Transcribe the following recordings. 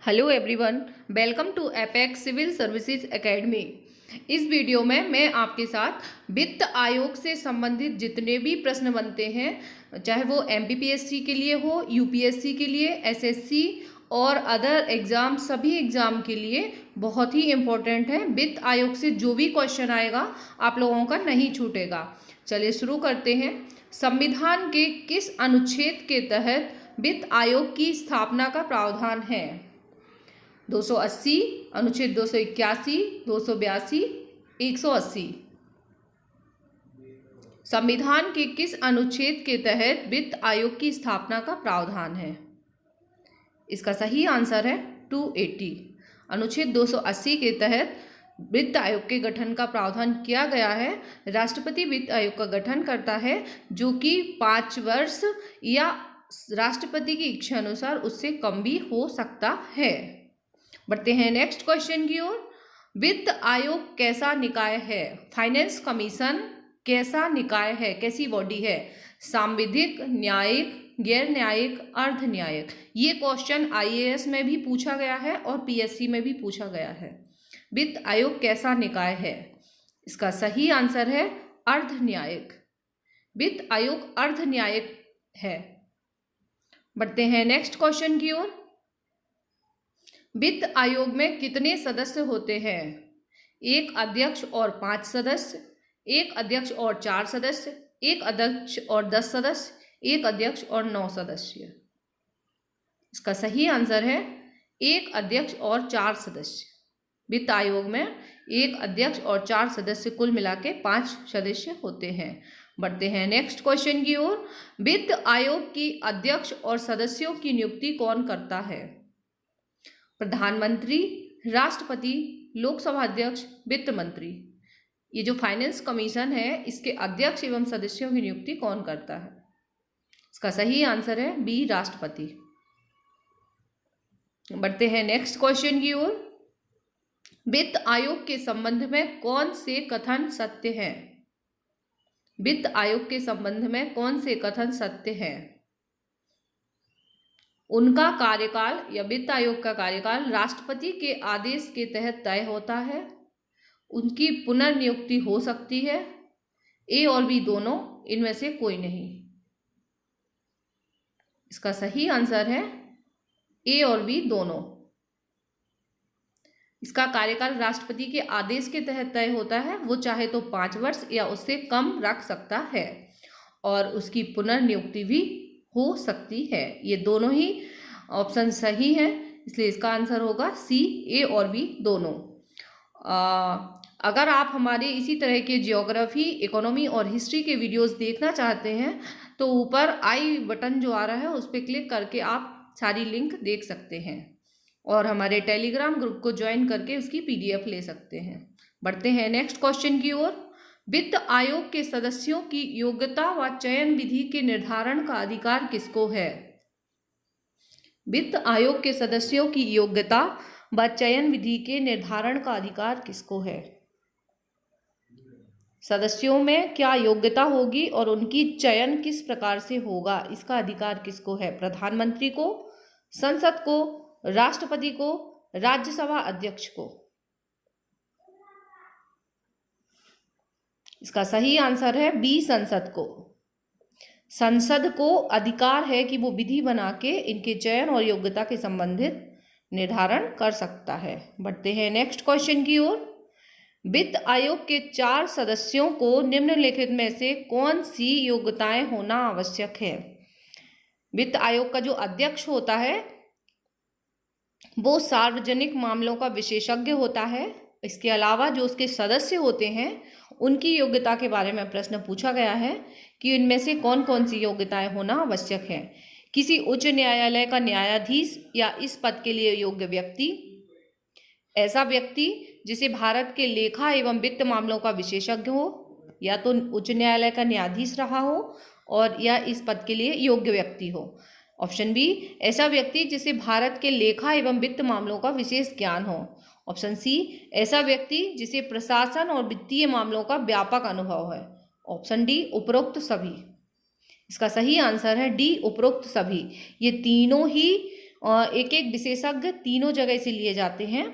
Hello everyone, welcome to Apex Civil Services Academy. इस video में मैं आपके साथ वित्त आयोग से संबंधित जितने भी प्रश्न बनते हैं, चाहे वो एमपीपीएससी के लिए हो, यूपीएससी के लिए, एसएससी और अदर एग्ज़ाम, सभी एग्ज़ाम के लिए बहुत ही इम्पोर्टेंट है। वित्त आयोग से जो भी क्वेश्चन आएगा आप लोगों का नहीं छूटेगा। चलिए शुरू करते हैं। संविधान के किस अनुच्छेद के तहत वित्त आयोग की स्थापना का प्रावधान है? 280, अनुच्छेद 281, 282, 180। संविधान के किस अनुच्छेद के तहत वित्त आयोग की स्थापना का प्रावधान है? इसका सही आंसर है 280। अनुच्छेद 280 के तहत वित्त आयोग के गठन का प्रावधान किया गया है। राष्ट्रपति वित्त आयोग का गठन करता है, जो कि 5 वर्ष या राष्ट्रपति की इच्छा अनुसार उससे कम भी हो सकता है। बढ़ते हैं नेक्स्ट क्वेश्चन की ओर। वित्त आयोग कैसा निकाय है? फाइनेंस कमीशन कैसा निकाय है, कैसी बॉडी है? सांविधिक, न्यायिक, गैर न्यायिक, अर्ध न्यायिक। ये क्वेश्चन आईएएस में भी पूछा गया है और पीएससी में भी पूछा गया है। वित्त आयोग कैसा निकाय है? इसका सही आंसर है अर्ध न्यायिक। वित्त आयोग अर्ध न्यायिक है। बढ़ते हैं नेक्स्ट क्वेश्चन की ओर। वित्त आयोग में कितने सदस्य होते हैं? 1 अध्यक्ष और 5 सदस्य, 1 अध्यक्ष और 4 सदस्य, 1 अध्यक्ष और 10 सदस्य, 1 अध्यक्ष और 9 सदस्य। इसका सही आंसर है 1 अध्यक्ष और 4 सदस्य। वित्त आयोग में 1 अध्यक्ष और 4 सदस्य, कुल मिला के 5 सदस्य होते हैं। बढ़ते हैं नेक्स्ट क्वेश्चन की ओर। वित्त आयोग की अध्यक्ष और सदस्यों की नियुक्ति कौन करता है? प्रधानमंत्री, राष्ट्रपति, लोकसभा अध्यक्ष, वित्त मंत्री। ये जो फाइनेंस कमीशन है, इसके अध्यक्ष एवं सदस्यों की नियुक्ति कौन करता है? इसका सही आंसर है बी, राष्ट्रपति। बढ़ते हैं नेक्स्ट क्वेश्चन की ओर। वित्त आयोग के संबंध में कौन से कथन सत्य हैं? वित्त आयोग के संबंध में कौन से कथन सत्य हैं? उनका कार्यकाल या वित्त आयोग का कार्यकाल राष्ट्रपति के आदेश के तहत तय होता है। उनकी पुनर्नियुक्ति हो सकती है। ए और बी दोनों, इनमें से कोई नहीं। इसका सही आंसर है ए और बी दोनों। इसका कार्यकाल राष्ट्रपति के आदेश के तहत तय होता है। वो चाहे तो 5 वर्ष या उससे कम रख सकता है और उसकी पुनर्नियुक्ति भी हो सकती है। ये दोनों ही ऑप्शन सही हैं, इसलिए इसका आंसर होगा सी, ए और बी दोनों। अगर आप हमारे इसी तरह के ज्योग्राफी, इकोनॉमी और हिस्ट्री के वीडियोस देखना चाहते हैं तो ऊपर आई बटन जो आ रहा है उस पर क्लिक करके आप सारी लिंक देख सकते हैं और हमारे टेलीग्राम ग्रुप को ज्वाइन करके उसकी पीडीएफ ले सकते हैं। बढ़ते हैं नेक्स्ट क्वेश्चन की ओर। वित्त आयोग के सदस्यों की योग्यता व चयन विधि के निर्धारण का अधिकार किसको है? वित्त आयोग के सदस्यों की योग्यता व चयन विधि के निर्धारण का अधिकार किसको है? सदस्यों में क्या योग्यता होगी और उनकी चयन किस प्रकार से होगा, इसका अधिकार किसको है? प्रधानमंत्री को, संसद को, राष्ट्रपति को, राज्यसभा अध्यक्ष को। इसका सही आंसर है बी, संसद को। संसद को अधिकार है कि वो विधि बना के इनके चयन और योग्यता के संबंधित निर्धारण कर सकता है। बढ़ते हैं नेक्स्ट क्वेश्चन की ओर। वित्त आयोग के 4 सदस्यों को निम्नलिखित में से कौन सी योग्यताएं होना आवश्यक है? वित्त आयोग का जो अध्यक्ष होता है वो सार्वजनिक मामलों का विशेषज्ञ होता है। इसके अलावा जो उसके सदस्य होते हैं उनकी योग्यता के बारे में प्रश्न पूछा गया है कि इनमें से कौन कौन सी योग्यताएं होना आवश्यक है। किसी उच्च न्यायालय का न्यायाधीश या इस पद के लिए योग्य व्यक्ति, ऐसा व्यक्ति जिसे भारत के लेखा एवं वित्त मामलों का विशेषज्ञ हो, या तो उच्च न्यायालय का न्यायाधीश रहा हो और या इस पद के लिए योग्य व्यक्ति हो। ऑप्शन बी, ऐसा व्यक्ति जिसे भारत के लेखा एवं वित्त मामलों का विशेष ज्ञान हो। ऑप्शन सी, ऐसा व्यक्ति जिसे प्रशासन और वित्तीय मामलों का व्यापक अनुभव है। ऑप्शन डी, उपरोक्त सभी। इसका सही आंसर है डी, उपरोक्त सभी। ये तीनों ही एक एक विशेषज्ञ तीनों जगह से लिए जाते हैं।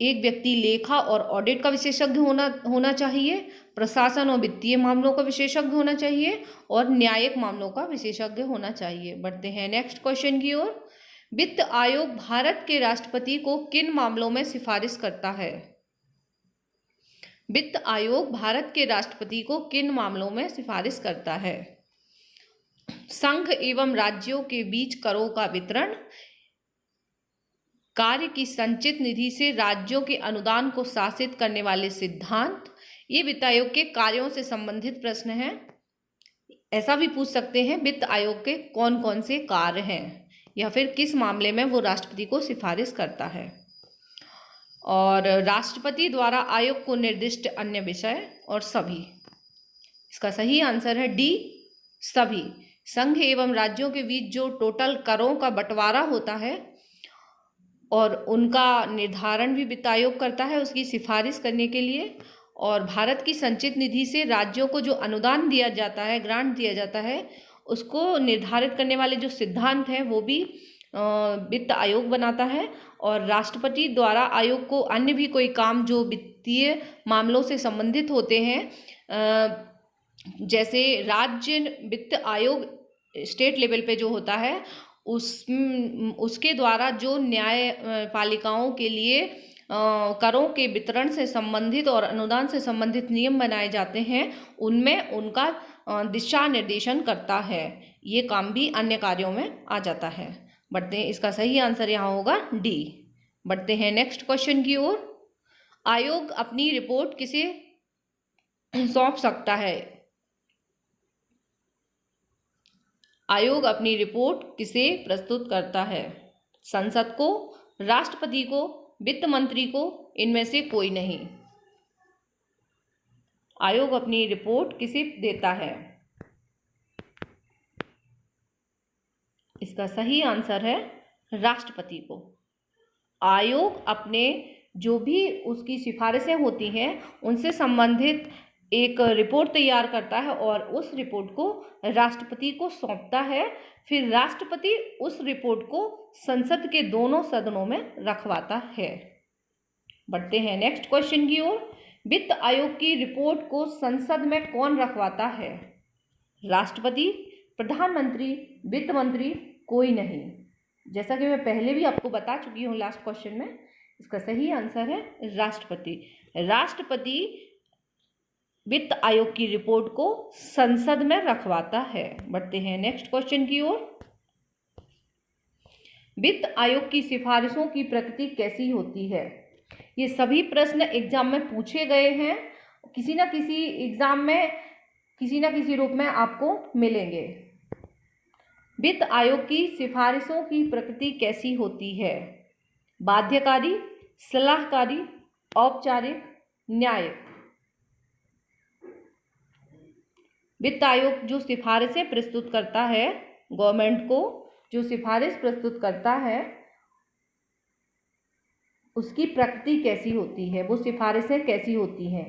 एक व्यक्ति लेखा और ऑडिट का विशेषज्ञ होना चाहिए, प्रशासन और वित्तीय मामलों का विशेषज्ञ होना चाहिए और न्यायिक मामलों का विशेषज्ञ होना चाहिए। बढ़ते हैं नेक्स्ट क्वेश्चन की ओर। वित्त आयोग भारत के राष्ट्रपति को किन मामलों में सिफारिश करता है? वित्त आयोग भारत के राष्ट्रपति को किन मामलों में सिफारिश करता है? संघ एवं राज्यों के बीच करों का वितरण, कार्य की संचित निधि से राज्यों के अनुदान को शासित करने वाले सिद्धांत। ये वित्त आयोग के कार्यों से संबंधित प्रश्न हैं। ऐसा भी पूछ सकते हैं वित्त आयोग के कौन कौन से कार्य हैं या फिर किस मामले में वो राष्ट्रपति को सिफारिश करता है। और राष्ट्रपति द्वारा आयोग को निर्दिष्ट अन्य विषय और सभी। इसका सही आंसर है डी, सभी। संघ एवं राज्यों के बीच जो टोटल करों का बंटवारा होता है और उनका निर्धारण भी वित्त आयोग करता है उसकी सिफारिश करने के लिए। और भारत की संचित निधि से राज्यों को जो अनुदान दिया जाता है, ग्रांट दिया जाता है, उसको निर्धारित करने वाले जो सिद्धांत हैं वो भी वित्त आयोग बनाता है। और राष्ट्रपति द्वारा आयोग को अन्य भी कोई काम जो वित्तीय मामलों से संबंधित होते हैं, जैसे राज्य वित्त आयोग स्टेट लेवल पे जो होता है उसके द्वारा जो न्यायपालिकाओं के लिए करों के वितरण से संबंधित और अनुदान से संबंधित नियम बनाए जाते हैं, उनमें उनका दिशा निर्देशन करता है। ये काम भी अन्य कार्यों में आ जाता है। बढ़ते हैं, इसका सही आंसर यहाँ होगा डी। बढ़ते हैं नेक्स्ट क्वेश्चन की ओर। आयोग अपनी रिपोर्ट किसे सौंप सकता है? आयोग अपनी रिपोर्ट किसे प्रस्तुत करता है? संसद को, राष्ट्रपति को, वित्त मंत्री को, इनमें से कोई नहीं। आयोग अपनी रिपोर्ट किसे देता है? इसका सही आंसर है राष्ट्रपति को। आयोग अपने जो भी उसकी सिफारिशें होती हैं उनसे संबंधित एक रिपोर्ट तैयार करता है और उस रिपोर्ट को राष्ट्रपति को सौंपता है। फिर राष्ट्रपति उस रिपोर्ट को संसद के दोनों सदनों में रखवाता है। बढ़ते हैं नेक्स्ट क्वेश्चन की ओर। वित्त आयोग की रिपोर्ट को संसद में कौन रखवाता है? राष्ट्रपति, प्रधानमंत्री, वित्त मंत्री, कोई नहीं। जैसा कि मैं पहले भी आपको बता चुकी हूँ लास्ट क्वेश्चन में, इसका सही आंसर है राष्ट्रपति। राष्ट्रपति वित्त आयोग की रिपोर्ट को संसद में रखवाता है। बढ़ते हैं नेक्स्ट क्वेश्चन की ओर। वित्त आयोग की सिफारिशों की प्रकृति कैसी होती है? ये सभी प्रश्न एग्जाम में पूछे गए हैं, किसी ना किसी एग्जाम में किसी ना किसी रूप में आपको मिलेंगे। वित्त आयोग की सिफारिशों की प्रकृति कैसी होती है? बाध्यकारी, सलाहकारी, औपचारिक, न्यायिक। वित्त आयोग जो सिफारिशें प्रस्तुत करता है, गवर्नमेंट को जो सिफारिश प्रस्तुत करता है, उसकी प्रकृति कैसी होती है? वो सिफारिशें कैसी होती हैं?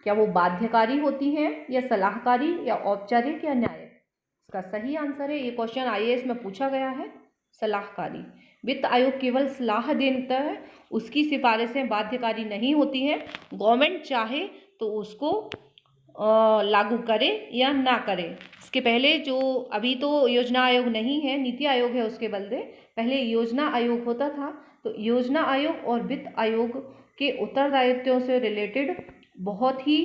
क्या वो बाध्यकारी होती हैं या सलाहकारी या औपचारिक या न्यायिक? इसका सही आंसर है, ये क्वेश्चन आईएएस में पूछा गया है, सलाहकारी। वित्त आयोग केवल सलाह देता है, उसकी सिफारिशें बाध्यकारी नहीं होती हैं। गवर्नमेंट चाहे तो उसको लागू करे या ना करे। इसके पहले जो अभी तो योजना आयोग नहीं है, नीति आयोग है उसके बदले, पहले योजना आयोग होता था। तो योजना आयोग और वित्त आयोग के उत्तरदायित्वों से रिलेटेड बहुत ही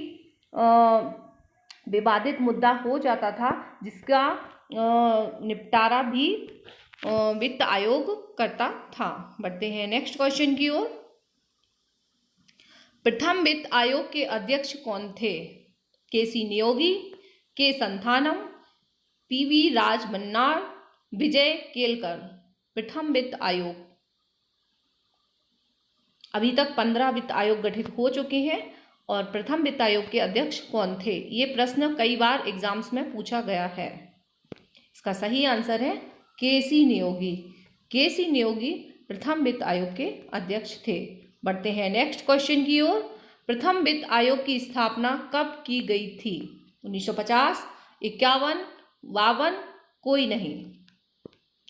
विवादित मुद्दा हो जाता था, जिसका निपटारा भी वित्त आयोग करता था। बढ़ते हैं नेक्स्ट क्वेश्चन की ओर। प्रथम वित्त आयोग के अध्यक्ष कौन थे? केसी नियोगी, के संथानम, पीवी राजमन्नार, विजय केलकर। प्रथम वित्त आयोग। अभी तक 15 वित्त आयोग गठित हो चुके हैं और प्रथम वित्त आयोग के अध्यक्ष कौन थे? ये प्रश्न कई बार एग्जाम्स में पूछा गया है। इसका सही आंसर है केसी नियोगी। केसी नियोगी प्रथम वित्त आयोग के अध्यक्ष थे। बढ़ते हैं नेक्स्ट क्वेश्चन की ओर। प्रथम वित्त आयोग की स्थापना कब की गई थी? 1950, 51, 52, कोई नहीं।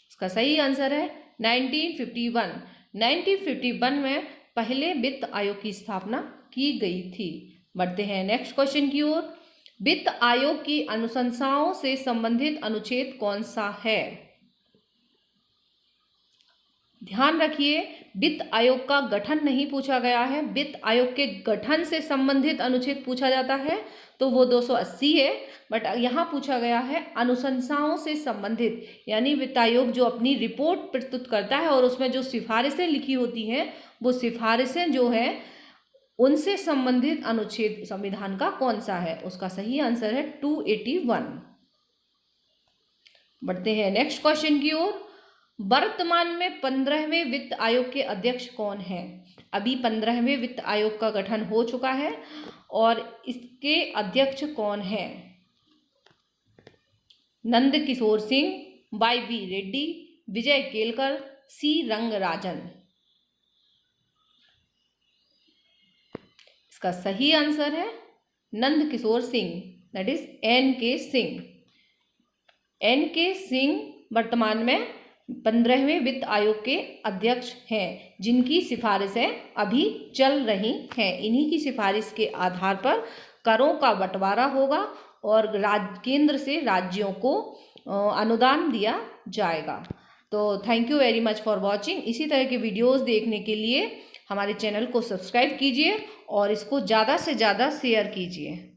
इसका सही आंसर है 1951। 1951 में पहले वित्त आयोग की स्थापना की गई थी। बढ़ते हैं नेक्स्ट क्वेश्चन की ओर। वित्त आयोग की अनुशंसाओं से संबंधित अनुच्छेद कौन सा है? ध्यान रखिए, वित्त आयोग का गठन नहीं पूछा गया है, वित्त आयोग के गठन से संबंधित अनुच्छेद पूछा जाता है तो वो 280 है। बट यहाँ पूछा गया है अनुशंसाओं से संबंधित, यानी वित्त आयोग जो अपनी रिपोर्ट प्रस्तुत करता है और उसमें जो सिफारिशें लिखी होती हैं, वो सिफारिशें जो है उनसे संबंधित अनुच्छेद संविधान का कौन सा है? उसका सही आंसर है 281। बढ़ते हैं नेक्स्ट क्वेश्चन की ओर। वर्तमान में 15वें वित्त आयोग के अध्यक्ष कौन है? अभी 15वें वित्त आयोग का गठन हो चुका है और इसके अध्यक्ष कौन है? नंद किशोर सिंह, वाई.वी. रेड्डी, विजय केलकर, सी रंगराजन। इसका सही आंसर है Nand Kishore Singh, that is N K. Singh. N K. Singh वर्तमान में 15वें वित्त आयोग के अध्यक्ष हैं, जिनकी सिफारिशें अभी चल रही हैं। इन्हीं की सिफारिश के आधार पर करों का बंटवारा होगा और केंद्र से राज्यों को अनुदान दिया जाएगा। तो thank you very much for watching. इसी तरह के वीडियोस देखने के लिए हमारे चैनल को सब्सक्राइब कीजिए और इसको ज़्यादा से ज़्यादा शेयर कीजिए।